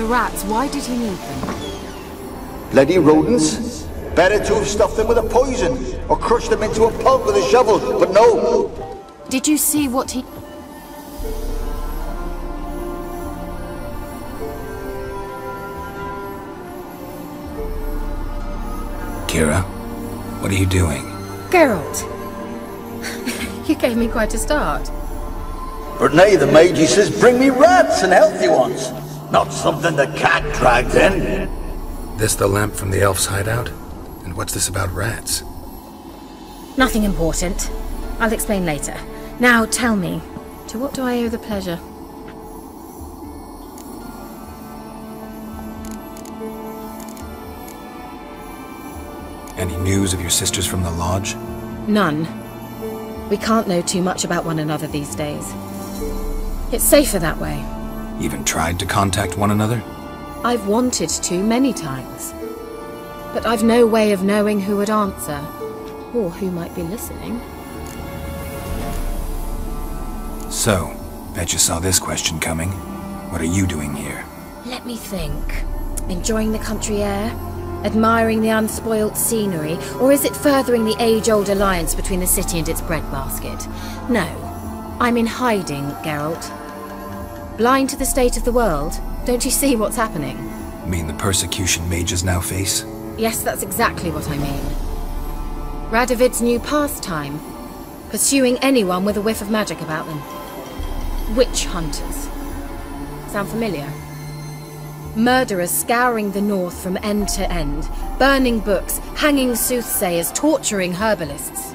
The rats, why did he need them? Bloody rodents. Better to have stuffed them with a poison, or crushed them into a pulp with a shovel, but no. Did you see what he... Keira, what are you doing? Geralt! You gave me quite a start. But nay, the mage he says bring me rats and healthy ones. Not something the cat dragged in. This the lamp from the elf's hideout? And what's this about rats? Nothing important. I'll explain later. Now tell me, to what do I owe the pleasure? Any news of your sisters from the lodge? None. We can't know too much about one another these days. It's safer that way. Even tried to contact one another? I've wanted to many times. But I've no way of knowing who would answer, or who might be listening. So, bet you saw this question coming. What are you doing here? Let me think. Enjoying the country air? Admiring the unspoilt scenery? Or is it furthering the age-old alliance between the city and its breadbasket? No. I'm in hiding, Geralt. Blind to the state of the world? Don't you see what's happening? Mean the persecution mages now face? Yes, that's exactly what I mean. Radovid's new pastime. Pursuing anyone with a whiff of magic about them. Witch hunters. Sound familiar? Murderers scouring the north from end to end, burning books, hanging soothsayers, torturing herbalists.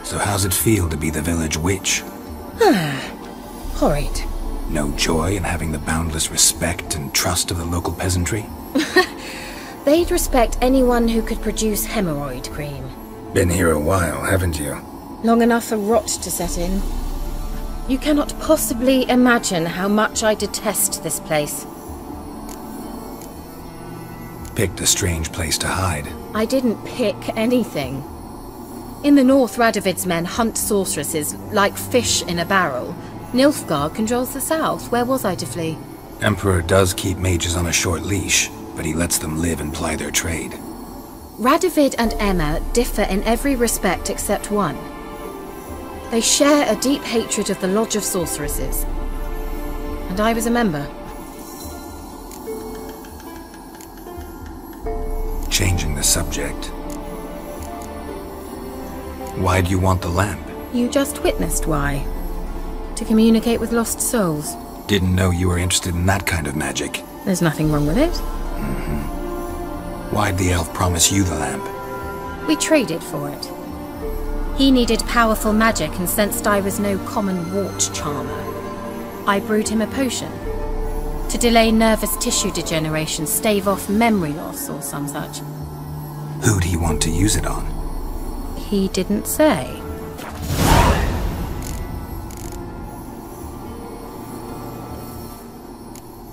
So how's it feel to be the village witch? Horrid. No joy in having the boundless respect and trust of the local peasantry? They'd respect anyone who could produce hemorrhoid cream. Been here a while, haven't you? Long enough for rot to set in. You cannot possibly imagine how much I detest this place. Picked a strange place to hide. I didn't pick anything. In the north, Radovid's men hunt sorceresses like fish in a barrel. Nilfgaard controls the south. Where was I to flee? Emperor does keep mages on a short leash, but he lets them live and ply their trade. Radovid and Emma differ in every respect except one. They share a deep hatred of the Lodge of Sorceresses. And I was a member. Changing the subject. Why do you want the lamp? You just witnessed why. To communicate with lost souls. Didn't know you were interested in that kind of magic. There's nothing wrong with it. Why'd the elf promise you the lamp? We traded for it. He needed powerful magic and sensed I was no common wart charmer. I brewed him a potion. To delay nervous tissue degeneration, stave off memory loss or some such. Who'd he want to use it on? He didn't say.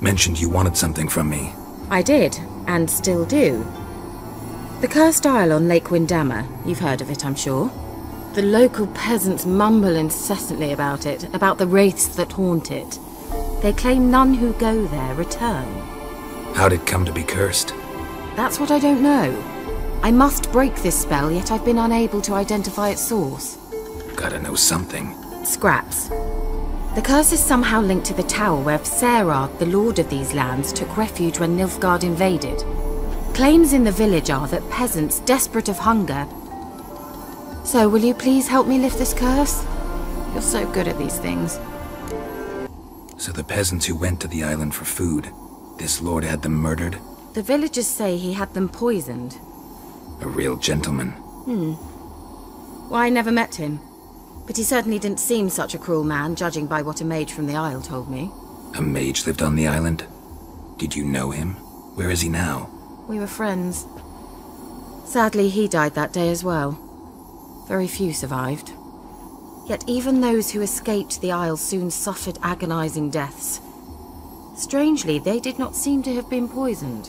Mentioned you wanted something from me. I did, and still do. The Cursed Isle on Lake Windammer. You've heard of it, I'm sure. The local peasants mumble incessantly about it, about the wraiths that haunt it. They claim none who go there return. How'd it come to be cursed? That's what I don't know. I must break this spell, yet I've been unable to identify its source. Gotta know something. Scraps. The curse is somehow linked to the tower where Serard, the lord of these lands, took refuge when Nilfgaard invaded. Claims in the village are that peasants, desperate of hunger... So, will you please help me lift this curse? You're so good at these things. So the peasants who went to the island for food, this lord had them murdered? The villagers say he had them poisoned. A real gentleman. Well, I never met him. But he certainly didn't seem such a cruel man, judging by what a mage from the Isle told me. A mage lived on the island? Did you know him? Where is he now? We were friends. Sadly, he died that day as well. Very few survived. Yet even those who escaped the Isle soon suffered agonizing deaths. Strangely, they did not seem to have been poisoned.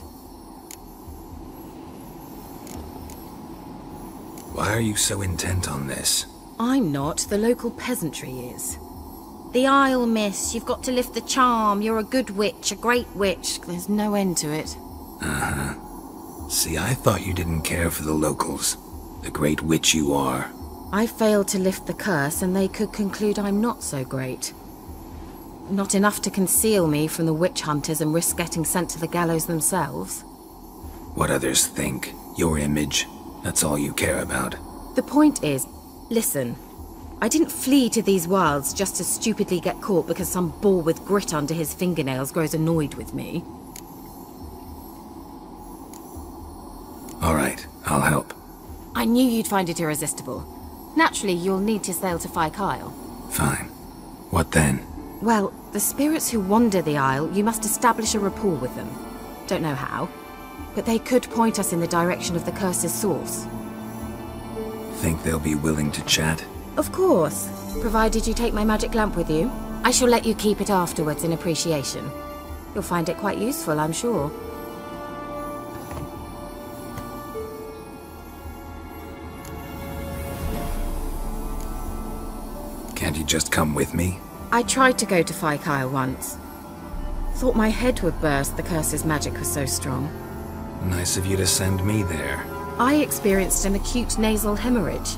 Why are you so intent on this? I'm not, the local peasantry is. The Isle, miss. You've got to lift the charm. You're a good witch, a great witch. There's no end to it. Uh-huh. See, I thought you didn't care for the locals. The great witch you are. I failed to lift the curse, and they could conclude I'm not so great. Not enough to conceal me from the witch hunters and risk getting sent to the gallows themselves. What others think, your image, that's all you care about. The point is, listen, I didn't flee to these wilds just to stupidly get caught because some boar with grit under his fingernails grows annoyed with me. All right, I'll help. I knew you'd find it irresistible. Naturally, you'll need to sail to FYKE. Fine. What then? Well, the spirits who wander the Isle, you must establish a rapport with them. Don't know how, but they could point us in the direction of the curse's source. Think they'll be willing to chat? Of course, provided you take my magic lamp with you. I shall let you keep it afterwards in appreciation. You'll find it quite useful, I'm sure. Can't you just come with me? I tried to go to FYKE once. Thought my head would burst, the curse's magic was so strong. Nice of you to send me there. I experienced an acute nasal hemorrhage.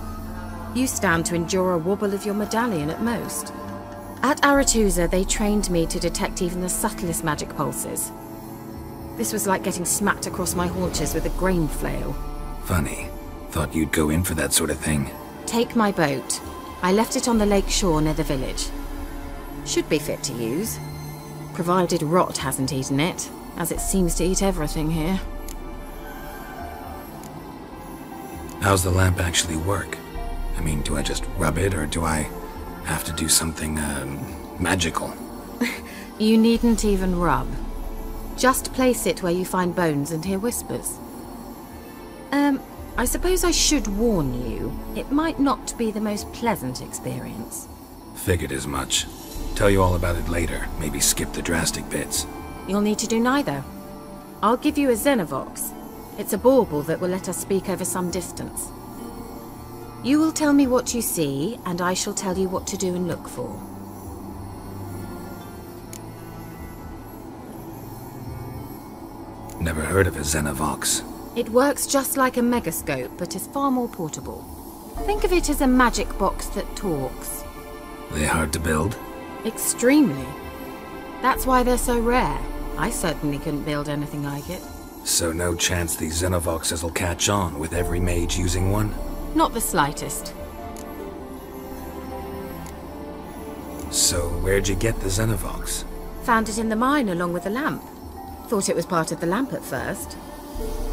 You stand to endure a wobble of your medallion at most. At Aretusa, they trained me to detect even the subtlest magic pulses. This was like getting smacked across my haunches with a grain flail. Funny. Thought you'd go in for that sort of thing. Take my boat. I left it on the lake shore near the village. Should be fit to use. Provided rot hasn't eaten it, as it seems to eat everything here. How's the lamp actually work? I mean, do I just rub it, or do I have to do something, magical? You needn't even rub. Just place it where you find bones and hear whispers. I suppose I should warn you, it might not be the most pleasant experience. Figured as much. Tell you all about it later, maybe skip the drastic bits. You'll need to do neither. I'll give you a Xenovox. It's a bauble that will let us speak over some distance. You will tell me what you see, and I shall tell you what to do and look for. Never heard of a Xenovox. It works just like a megascope, but is far more portable. Think of it as a magic box that talks. They hard to build? Extremely. That's why they're so rare. I certainly couldn't build anything like it. So no chance these Xenovoxes will catch on with every mage using one? Not the slightest. So where'd you get the Xenovox? Found it in the mine along with the lamp. Thought it was part of the lamp at first.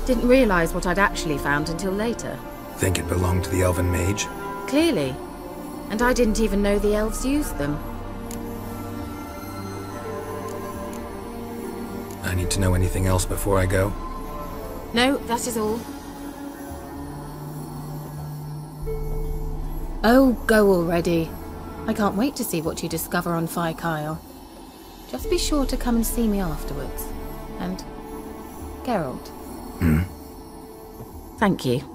Didn't realize what I'd actually found until later. Think it belonged to the elven mage? Clearly. And I didn't even know the elves used them. I need to know anything else before I go? No, that is all. Oh, go already. I can't wait to see what you discover on FYKE. Just be sure to come and see me afterwards. And Geralt. Thank you.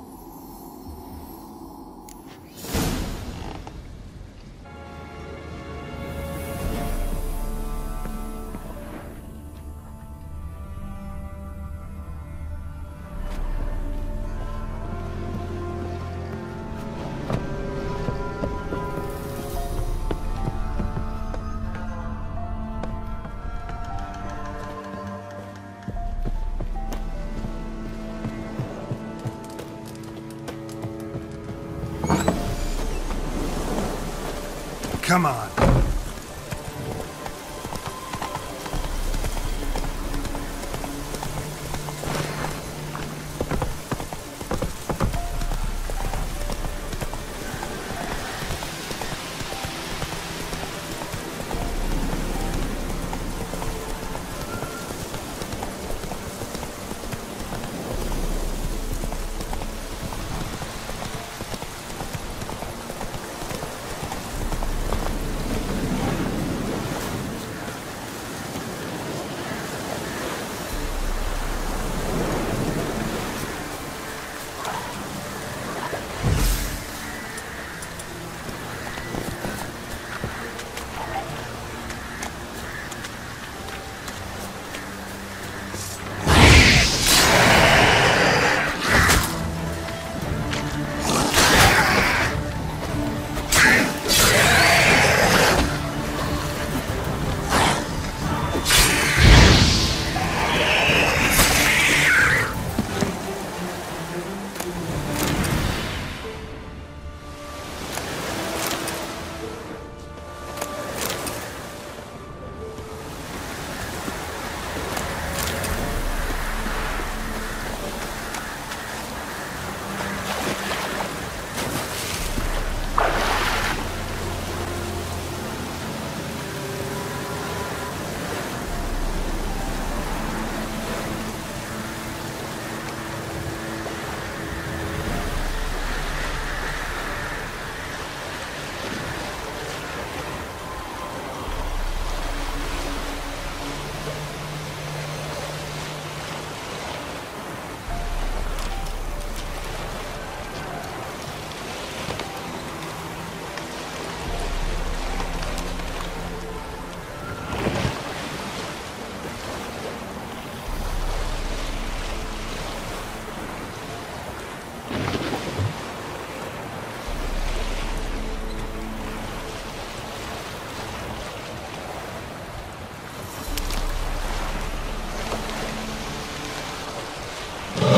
Come on.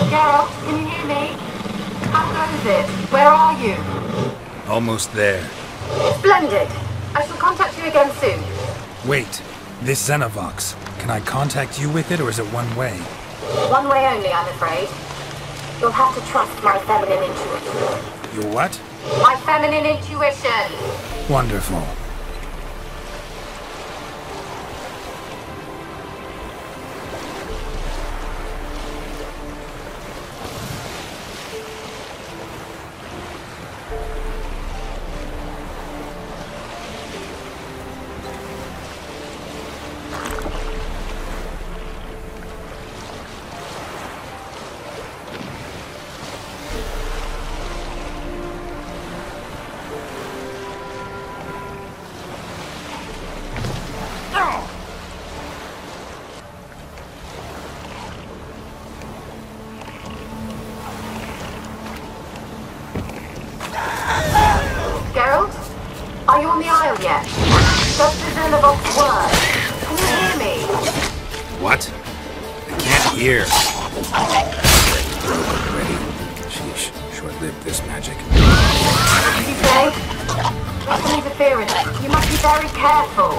Geralt, can you hear me? How goes it? Where are you? Almost there. Splendid. I shall contact you again soon. Wait. This Xenovox. Can I contact you with it, or is it one way? One way only, I'm afraid. You'll have to trust my feminine intuition. Your what? My feminine intuition! Wonderful. Geralt? Are you on the Isle yet? Does the Xenovox work? Can you hear me? What? I can't hear. Broke already. Sheesh. Short-lived this magic. What did you say? There's some interference. You must be very careful.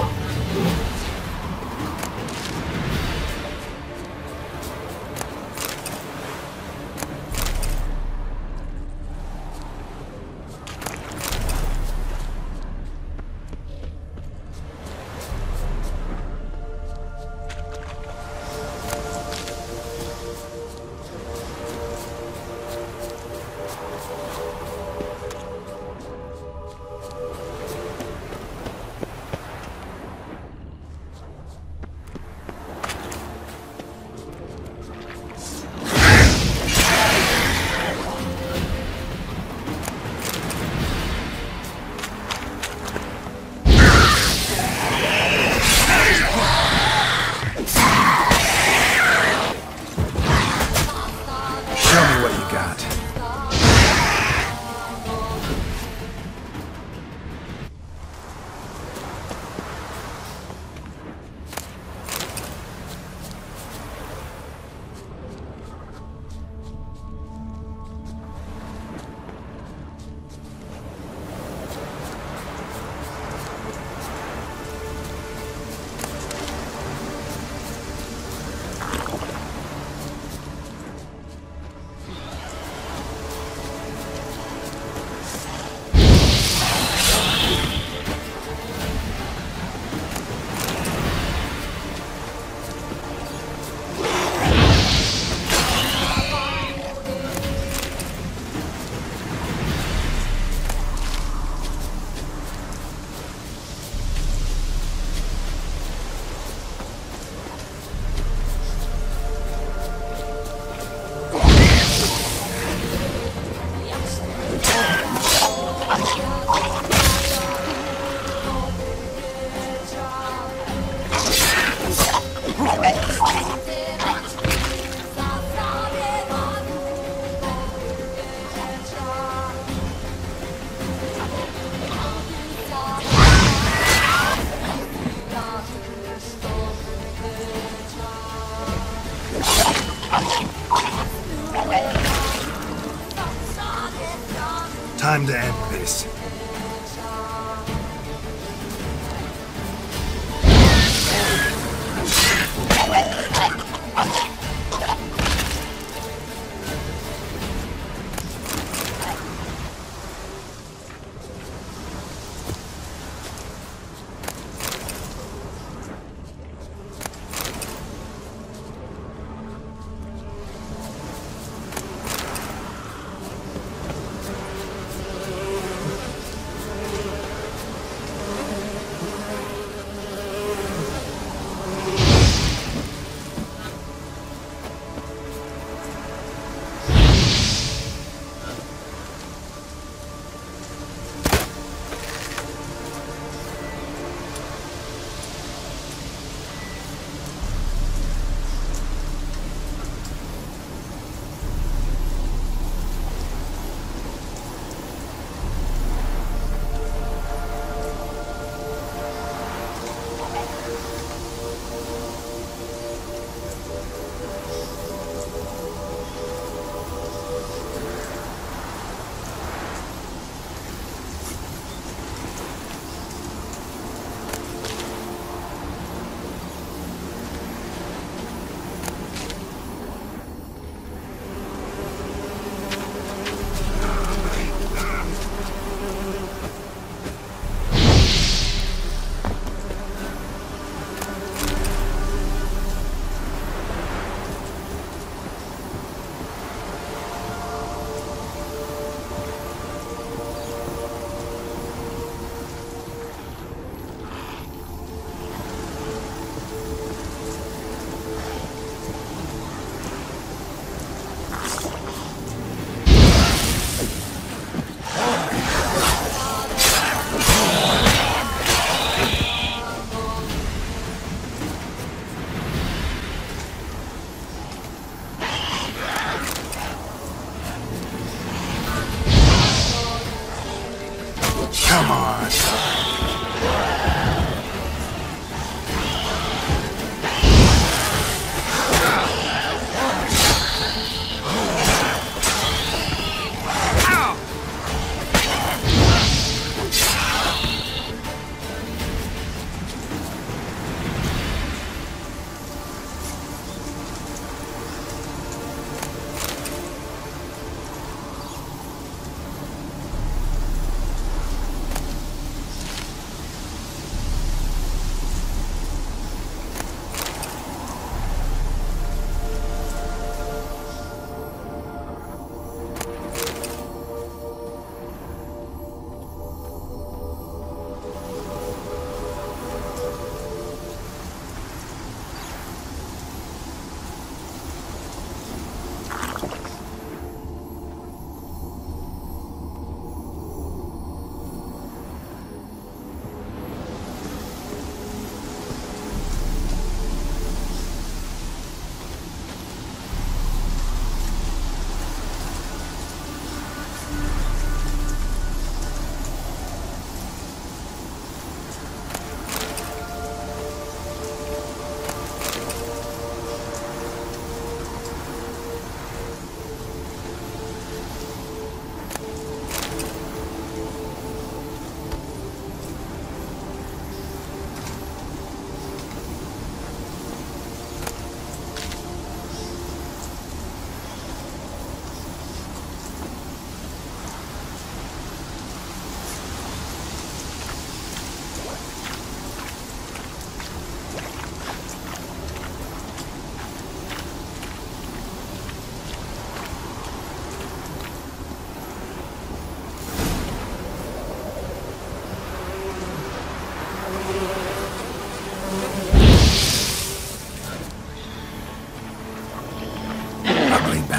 Time to end this.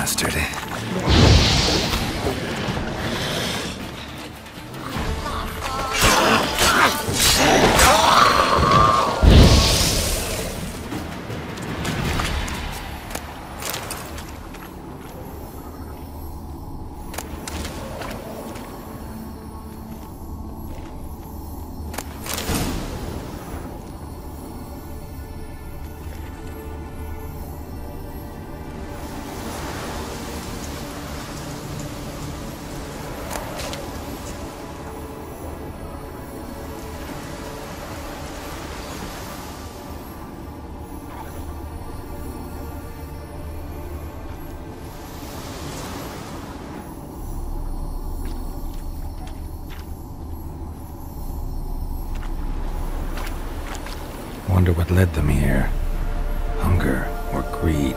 bastard. Wonder what led them here. Hunger or greed?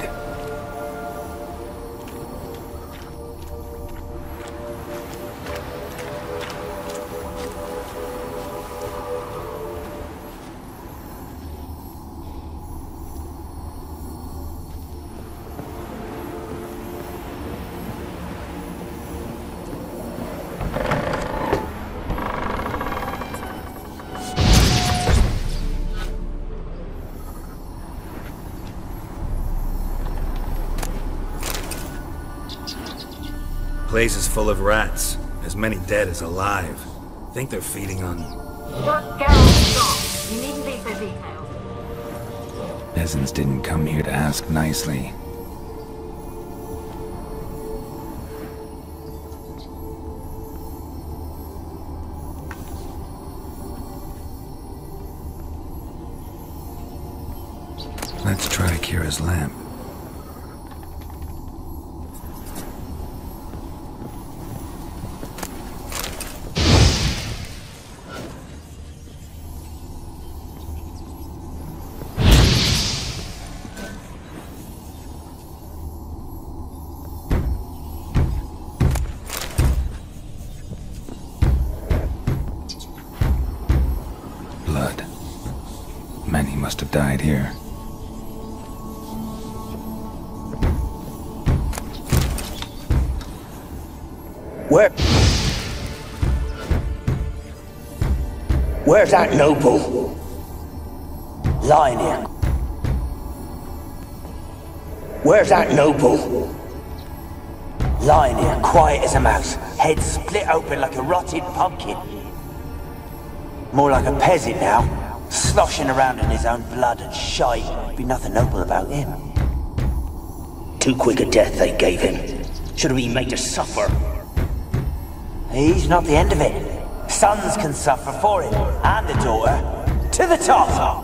Place is full of rats. As many dead as alive. Think they're feeding on... Geralt, stop. You needn't be so detailed. Peasants didn't come here to ask nicely. Let's try Keira's lamp. Blood. Many must have died here. Where's that noble? Lying here. Where's that noble? Lying here, quiet as a mouse, head split open like a rotted pumpkin. More like a peasant now, sloshing around in his own blood and shite. Be nothing noble about him. Too quick a death they gave him. Should have been made to suffer. He's not the end of it. Sons can suffer for him, and the daughter. To the top!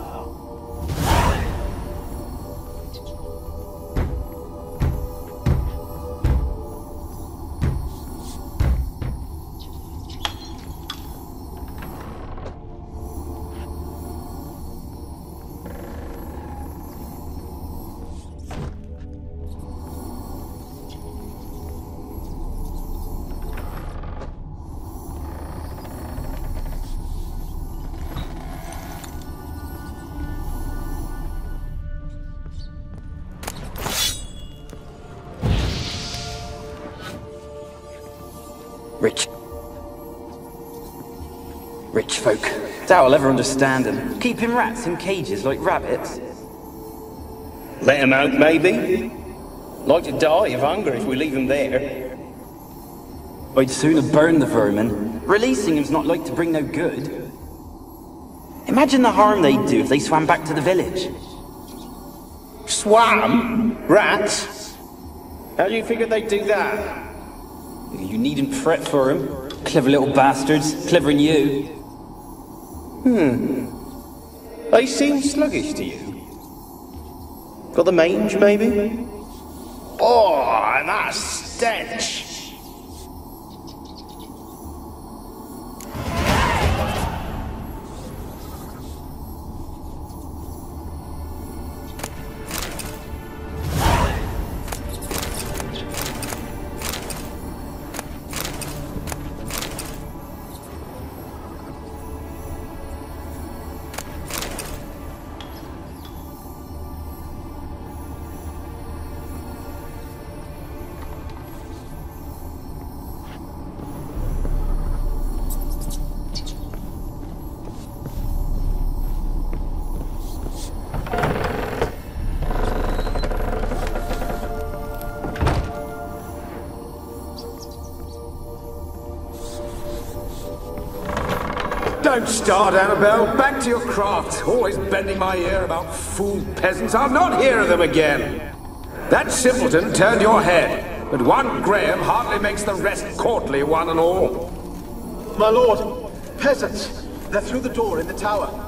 Rich folk. Doubt I'll ever understand them. Keeping rats in cages like rabbits. Let them out, maybe? Like to die of hunger if we leave them there. I'd sooner burn the vermin. Releasing them's not like to bring no good. Imagine the harm they'd do if they swam back to the village. Swam? Rats? How do you figure they'd do that? You needn't fret for them. Clever little bastards. Clever than you. They seem sluggish to you. Got the mange, maybe? Oh, that stench! Don't start, Annabelle. Back to your craft. Always bending my ear about fool peasants. I'll not hear of them again. That simpleton turned your head, but one Graham hardly makes the rest courtly, one and all. My lord, peasants. They're through the door in the tower.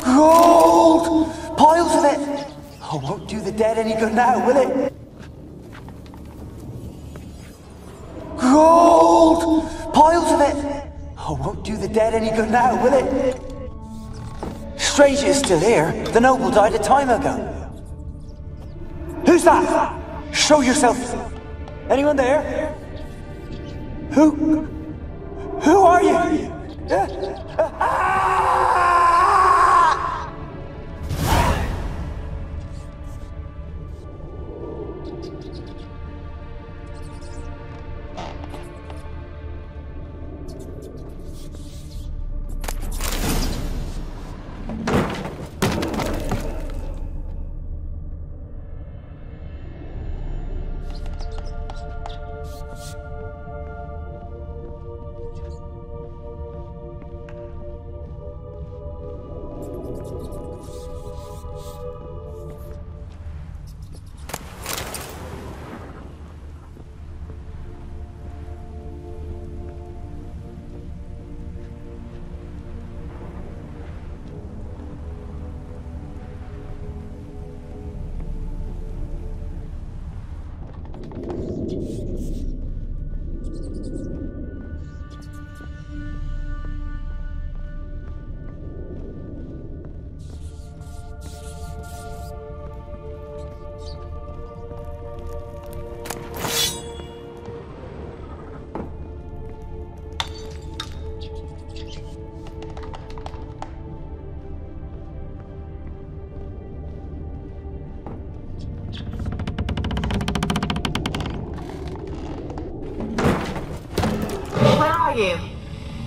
Gold! Piles of it! Oh, won't do the dead any good now, will it? Gold! Piles of it! Oh, won't do the dead any good now, will it? Strange it's still here. The noble died a time ago. Who's that? Show yourself. Anyone there? Who are you?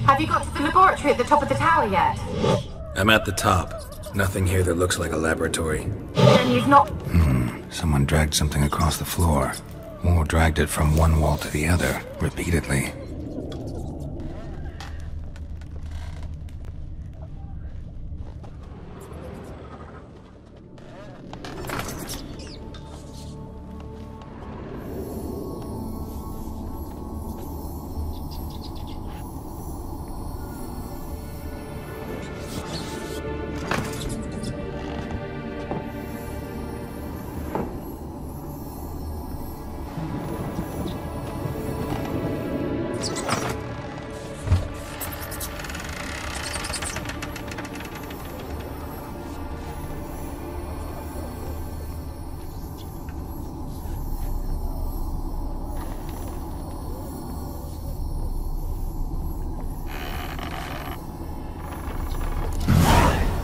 Have you got to the laboratory at the top of the tower yet? I'm at the top. Nothing here that looks like a laboratory. Then you've not... Someone dragged something across the floor. Or dragged it from one wall to the other, repeatedly.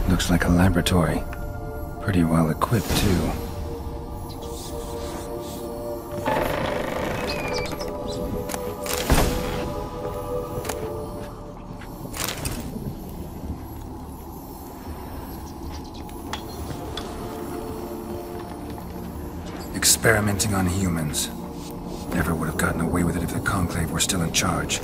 Looks like a laboratory. Pretty well equipped, too. Experimenting on humans. Never would have gotten away with it if the Conclave were still in charge.